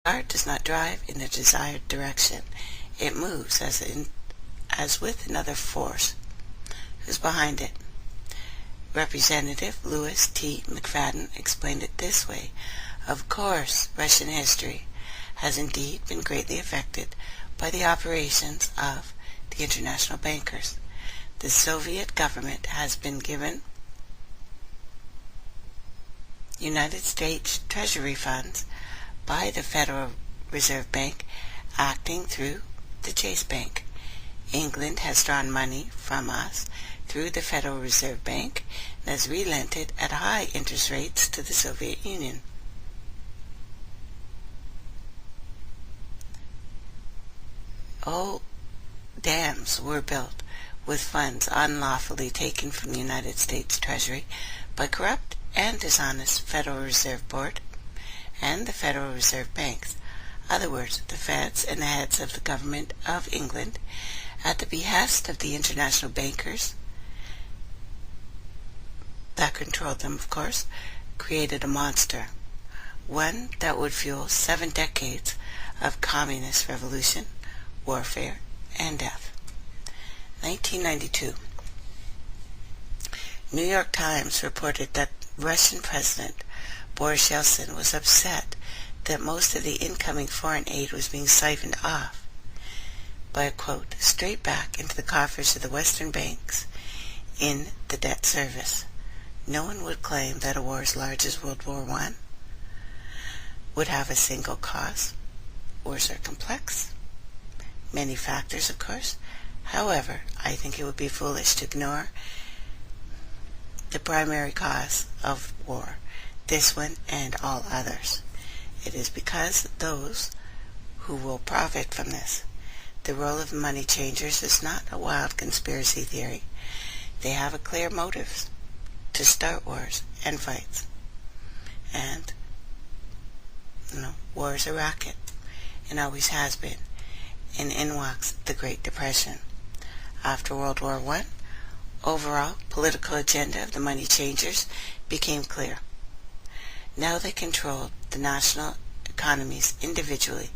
car does not drive in the desired direction. It moves as with another force. Who's behind it? Representative Louis T. McFadden explained it this way. Of course, Russian history has indeed been greatly affected by the operations of the international bankers. The Soviet government has been given United States Treasury funds by the Federal Reserve Bank acting through the Chase Bank. England has drawn money from us through the Federal Reserve Bank and has relent it at high interest rates to the Soviet Union. Old dams were built with funds unlawfully taken from the United States Treasury by corrupt and dishonest Federal Reserve Board and the Federal Reserve Banks. Other words, the Feds and the heads of the government of England, at the behest of the international bankers that controlled them, of course, created a monster, one that would fuel 7 decades of communist revolution, warfare, and death. 1992. New York Times reported that Russian President Boris Yeltsin was upset that most of the incoming foreign aid was being siphoned off by a quote, straight back into the coffers of the Western banks in the debt service. No one would claim that a war as large as World War I would have a single cause. Wars are complex. Many factors, of course. However, I think it would be foolish to ignore the primary cause of war, this one and all others. It is because those who will profit from this. The role of money changers is not a wild conspiracy theory. They have a clear motive to start wars and fights. And, war is a racket, and always has been. And in walks the Great Depression. After World War I, overall political agenda of the money changers became clear. Now they controlled the national economies individually.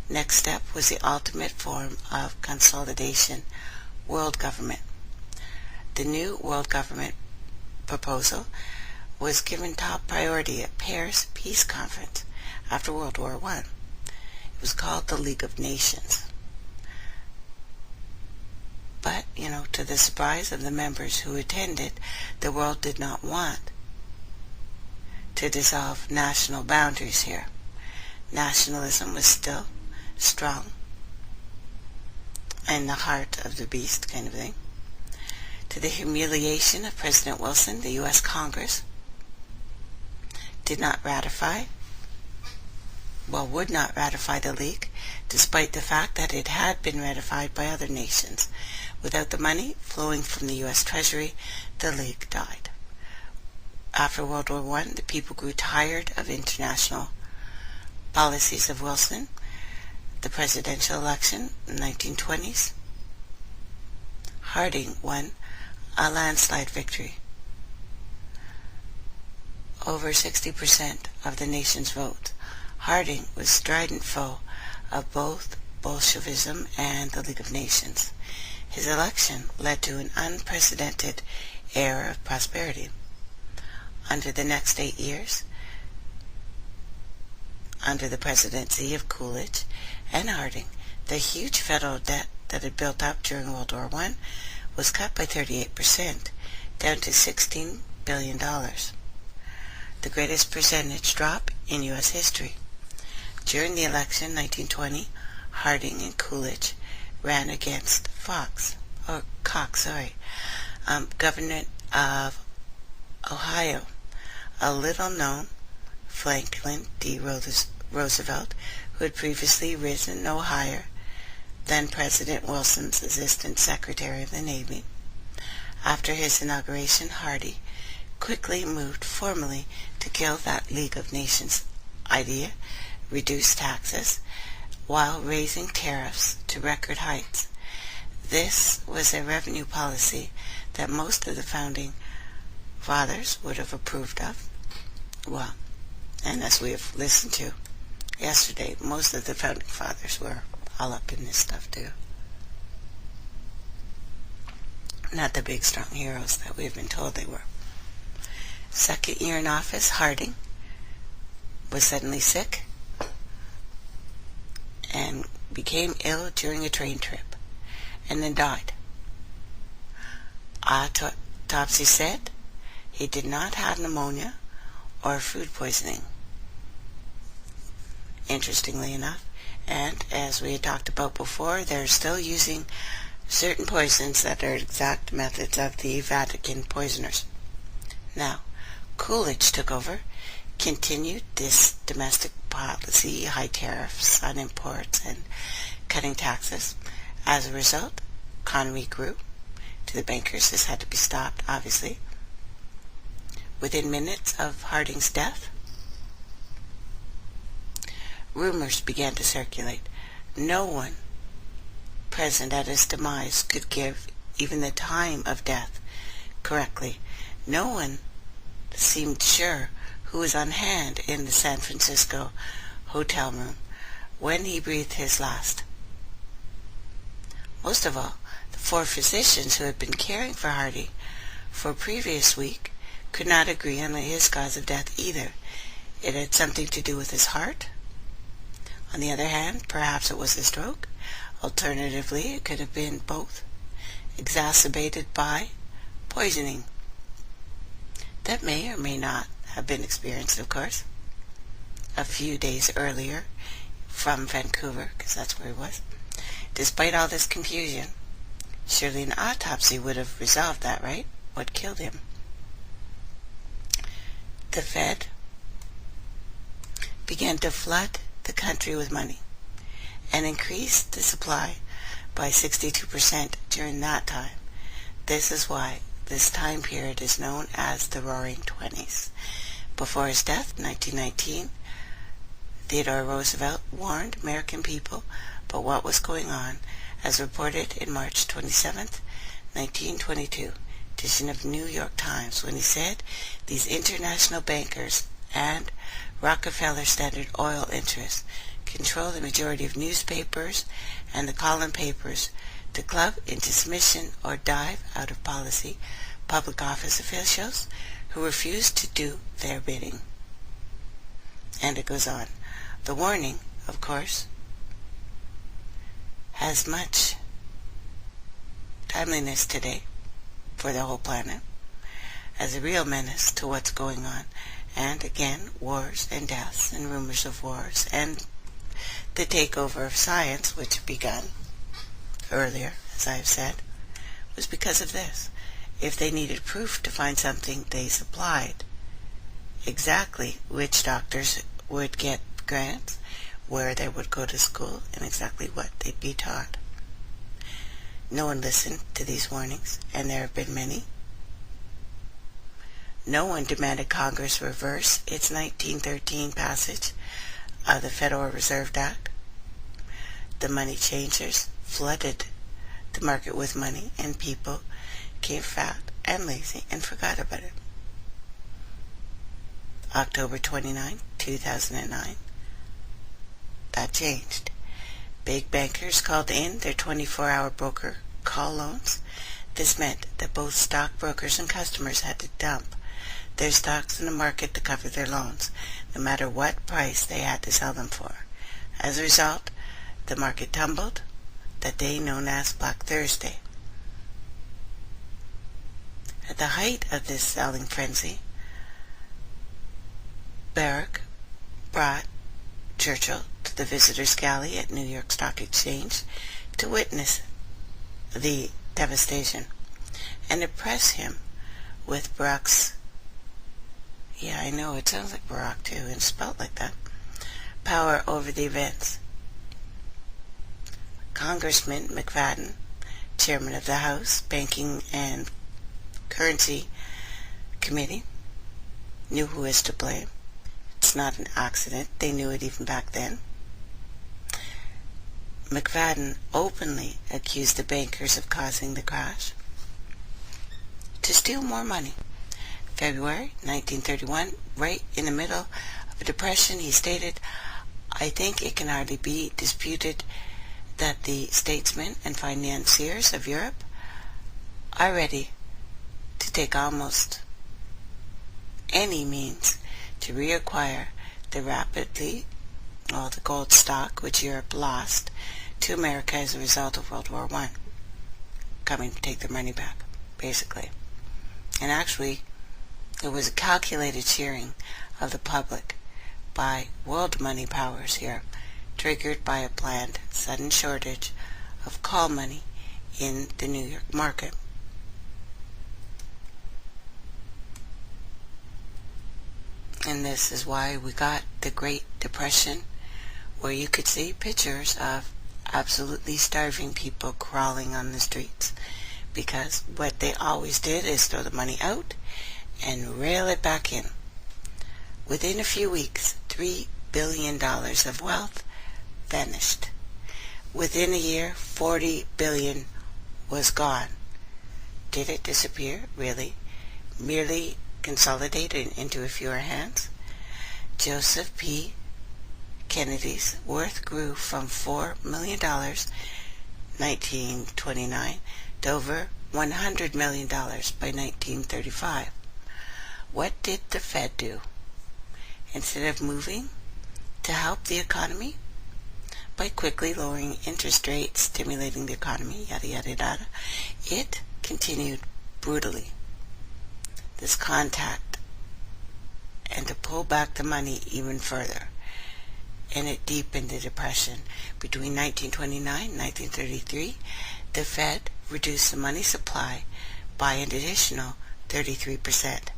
Next step was the ultimate form of consolidation, world government. The new world government proposal was given top priority at Paris Peace Conference after World War I. It was called the League of Nations. But, to the surprise of the members who attended, the world did not want to dissolve national boundaries here. Nationalism was still strong and the heart of the beast kind of thing. To the humiliation of President Wilson, the U.S. Congress would not ratify the League, despite the fact that it had been ratified by other nations. Without the money flowing from the U.S. Treasury, the League died. After World War I, the people grew tired of international policies of Wilson. The presidential election in the 1920s, Harding won a landslide victory. Over 60% of the nation's vote. Harding was strident foe of both Bolshevism and the League of Nations. His election led to an unprecedented era of prosperity. Under the next 8 years, under the presidency of Coolidge and Harding, the huge federal debt that had built up during World War I was cut by 38%, down to $16 billion. The greatest percentage drop in U.S. history. During the election in 1920, Harding and Coolidge ran against Cox, governor of Ohio, a little-known Franklin D. Roosevelt, who had previously risen no higher than President Wilson's Assistant Secretary of the Navy. After his inauguration, Harding quickly moved formally to kill that League of Nations idea, reduce taxes, while raising tariffs to record heights. This was a revenue policy that most of the founding fathers would have approved of. Well, and as we have listened to yesterday, most of the founding fathers were all up in this stuff too. Not the big, strong heroes that we've been told they were. Second year in office, Harding was suddenly sick and became ill during a train trip and then died. Autopsy said he did not have pneumonia or food poisoning, interestingly enough. And as we had talked about before, they're still using certain poisons that are exact methods of the Vatican poisoners. Now, Coolidge took over, continued this domestic policy, high tariffs on imports and cutting taxes. As a result, economy grew. To the bankers, this had to be stopped, obviously. Within minutes of Harding's death, rumors began to circulate. No one present at his demise could give even the time of death correctly. No one seemed sure who was on hand in the San Francisco hotel room when he breathed his last. Most of all, the 4 physicians who had been caring for Harding for a previous week could not agree on his cause of death either. It had something to do with his heart. On the other hand, perhaps it was a stroke. Alternatively, it could have been both, exacerbated by poisoning. That may or may not have been experienced, of course, a few days earlier from Vancouver, because that's where he was. Despite all this confusion, surely an autopsy would have resolved that, right? What killed him? The Fed began to flood the country with money and increased the supply by 62% during that time. This is why this time period is known as the Roaring Twenties. Before his death in 1919, Theodore Roosevelt warned American people about what was going on, as reported in March 27, 1922, edition of New York Times, when he said these international bankers and Rockefeller Standard Oil interests control the majority of newspapers and the column papers to club into submission or dive out of policy public office officials who refuse to do their bidding. And it goes on. The warning, of course, has much timeliness today for the whole planet as a real menace to what's going on. And again, wars and deaths and rumors of wars and the takeover of science, which had begun earlier, as I have said, was because of this. If they needed proof to find something, they supplied exactly which doctors would get grants, where they would go to school, and exactly what they'd be taught. No one listened to these warnings, and there have been many. No one demanded Congress reverse its 1913 passage of the Federal Reserve Act. The money changers flooded the market with money, and people became fat and lazy and forgot about it. October 29, 2009. That changed. Big bankers called in their 24-hour broker call loans. This meant that both stockbrokers and customers had to dump their stocks in the market to cover their loans, no matter what price they had to sell them for. As a result, the market tumbled, that day known as Black Thursday. At the height of this selling frenzy, Barrack brought Churchill to the visitors' galley at New York Stock Exchange to witness the devastation and impress him with Barack's, yeah, I know, it sounds like Barack too, and spelled like that, power over the events. Congressman McFadden, chairman of the House Banking and Currency Committee, knew who was to blame. It's not an accident. They knew it even back then. McFadden openly accused the bankers of causing the crash to steal more money. February 1931, right in the middle of a depression, he stated, I think it can hardly be disputed that the statesmen and financiers of Europe are ready to take almost any means to reacquire the gold stock which Europe lost to America as a result of World War I, coming to take their money back, basically. And actually, it was a calculated sharing of the public by world money powers here, triggered by a planned sudden shortage of call money in the New York market. And this is why we got the Great Depression, where you could see pictures of absolutely starving people crawling on the streets, because what they always did is throw the money out and reel it back in. Within a few weeks, $3 billion of wealth vanished. Within a year, $40 billion was gone. Did it disappear? Really? Merely consolidated into a fewer hands? Joseph P. Kennedy's worth grew from $4 million, 1929, to over $100 million by 1935. What did the Fed do? Instead of moving to help the economy by quickly lowering interest rates, stimulating the economy, yada yada yada, it continued brutally this contact and to pull back the money even further. And it deepened the depression. Between 1929 and 1933, the Fed reduced the money supply by an additional 33%.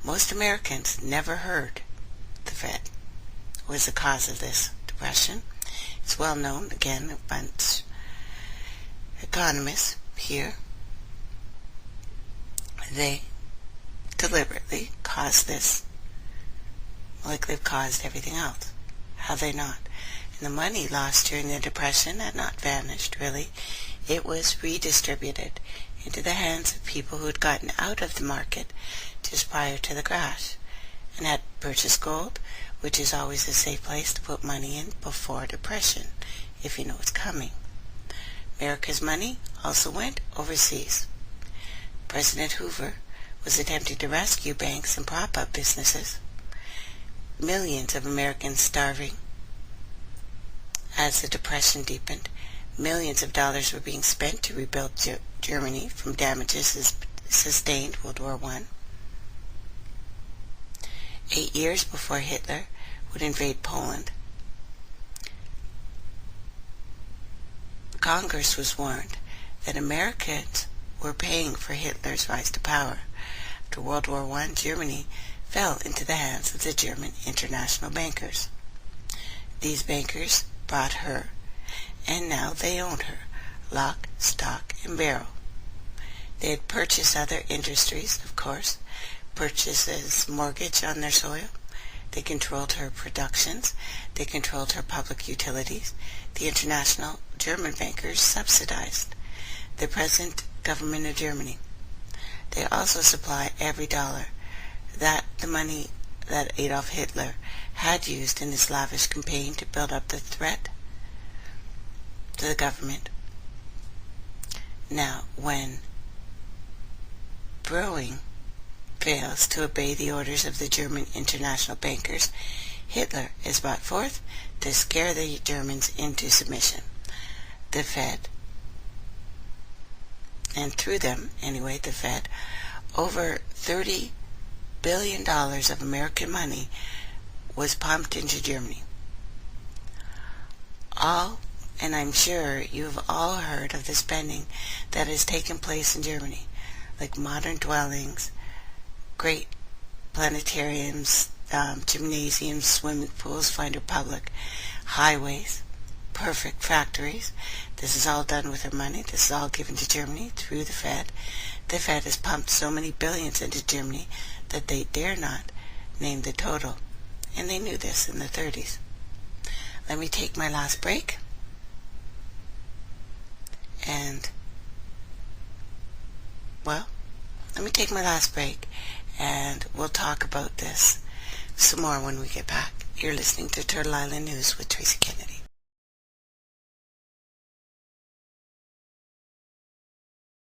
Most Americans never heard the Fed was the cause of this depression. It's well known, again, a bunch of economists here, they deliberately caused this, like they've caused everything else. Have they not? And the money lost during the Depression had not vanished, really. It was redistributed into the hands of people who had gotten out of the market just prior to the crash and had purchased gold, which is always a safe place to put money in before depression, if you know it's coming. America's money also went overseas. President Hoover was attempting to rescue banks and prop up businesses. Millions of Americans starving. As the depression deepened, millions of dollars were being spent to rebuild Germany from damages sustained World War I. 8 years before Hitler would invade Poland, Congress was warned that Americans were paying for Hitler's rise to power. After World War I, Germany fell into the hands of the German international bankers. These bankers bought her, and now they owned her, lock, stock, and barrel. They had purchased other industries, of course, purchases mortgage on their soil. They controlled her productions. They controlled her public utilities. The international German bankers subsidized the present government of Germany. They also supply every dollar that the money that Adolf Hitler had used in his lavish campaign to build up the threat to the government. Now, when Brewing fails to obey the orders of the German international bankers, Hitler is brought forth to scare the Germans into submission. The Fed, and through them, anyway, the Fed, over $30 billion of American money was pumped into Germany. And I'm sure you've all heard of the spending that has taken place in Germany, like modern dwellings, great planetariums, gymnasiums, swimming pools, Find Republic, highways, perfect factories. This is all done with their money. This is all given to Germany through the Fed. The Fed has pumped so many billions into Germany that they dare not name the total. And they knew this in the 30s. Let me take my last break. Let me take my last break, and we'll talk about this some more when we get back. You're listening to Turtle Island News with Tracy Kennedy.